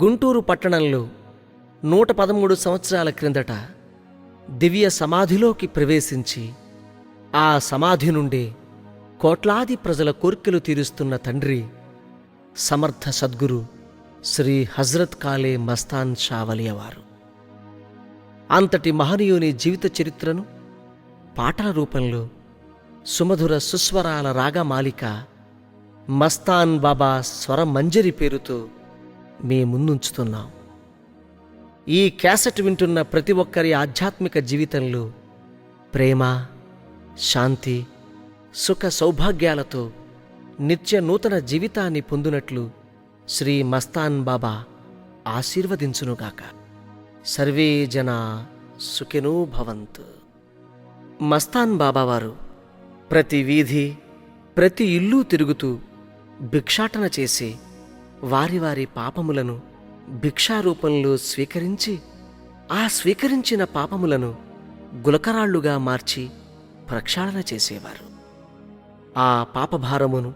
గుంటూరు పట్టణంలో 113 సంవత్సరాల క్రిందట దివ్య సమాధిలోకి ప్రవేశించి ఆ సమాధి నుండే కోట్లాది ప్రజల కోర్కెలు తీరుస్తున్న తండ్రి సమర్థ సద్గురు శ్రీ హజ్రత్ కాలే మస్తాన్ షావలియవారు. అంతటి మహనీయుని జీవిత చరిత్రను పాటల రూపంలో సుమధుర సుస్వరాల రాగమాలిక మస్తాన్ బాబా స్వరమంజరి పేరుతో మీ ముందుంచుతున్నాం. ఈ క్యాసెట్ వింటున్న ప్రతి ఒక్కరి ఆధ్యాత్మిక జీవితంలో ప్రేమ, శాంతి, సుఖ సౌభాగ్యాలతో నిత్య నూతన జీవితాన్ని పొందునట్లు శ్రీ మస్తాన్ బాబా ఆశీర్వదించునుగాక. సర్వే జనా సుఖినో భవంతు. మస్తాన్ బాబావారు ప్రతి వీధి, ప్రతి ఇల్లు తిరుగుతూ భిక్షాటన చేసి వారి వారి పాపములను భిక్షారూపంలో స్వీకరించి ఆ స్వీకరించిన పాపములను గులకరాళ్లుగా మార్చి ప్రక్షాళన చేసేవారు. ఆ పాపభారమును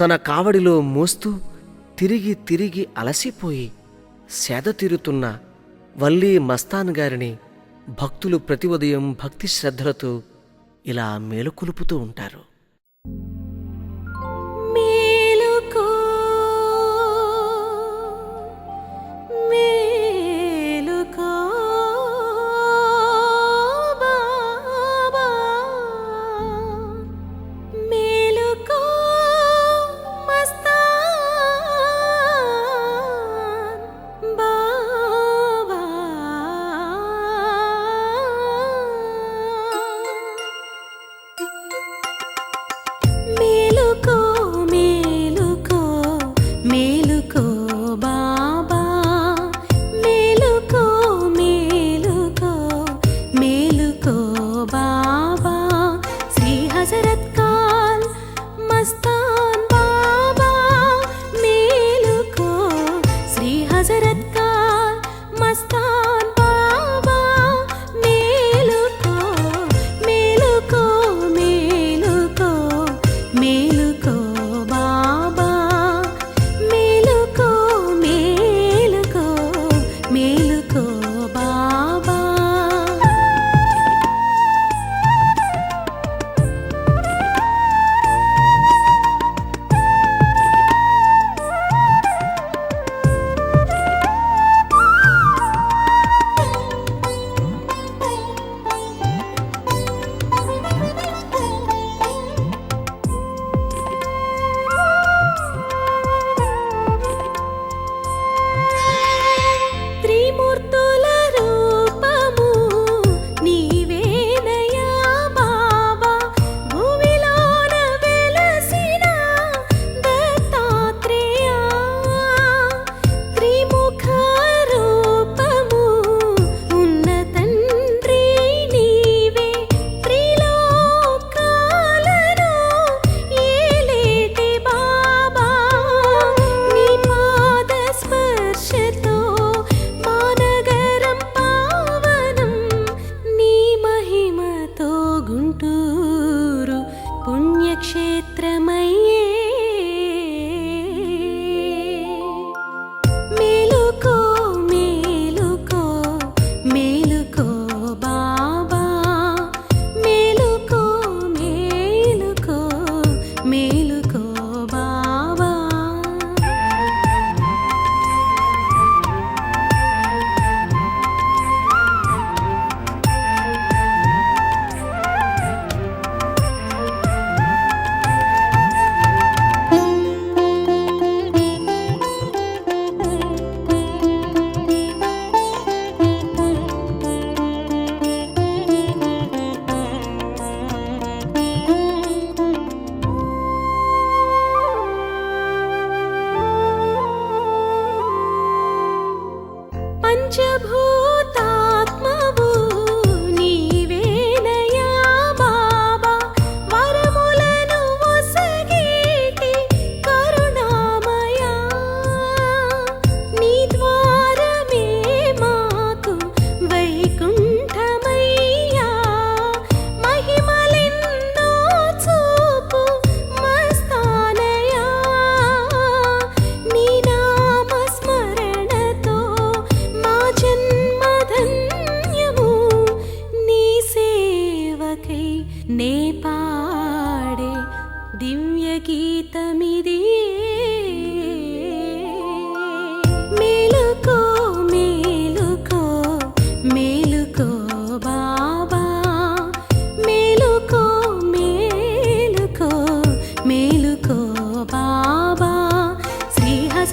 తన కావడిలో మోస్తూ తిరిగి తిరిగి అలసిపోయి సేద తీరుతున్న వల్లీ మస్తాన్ గారిని భక్తులు ప్రతి ఉదయం భక్తి శ్రద్ధలతో ఇలా మేలుకొలుపుతూ ఉంటారు. మేలుకో మేలుకో బాబా, మేలుకో మస్తాన్ బాబా.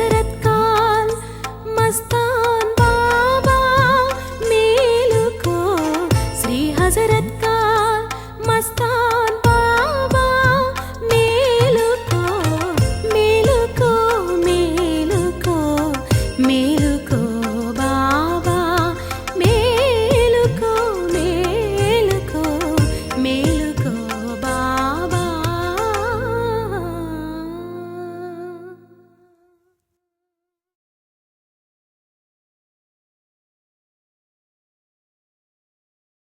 शरत्काल मस्ता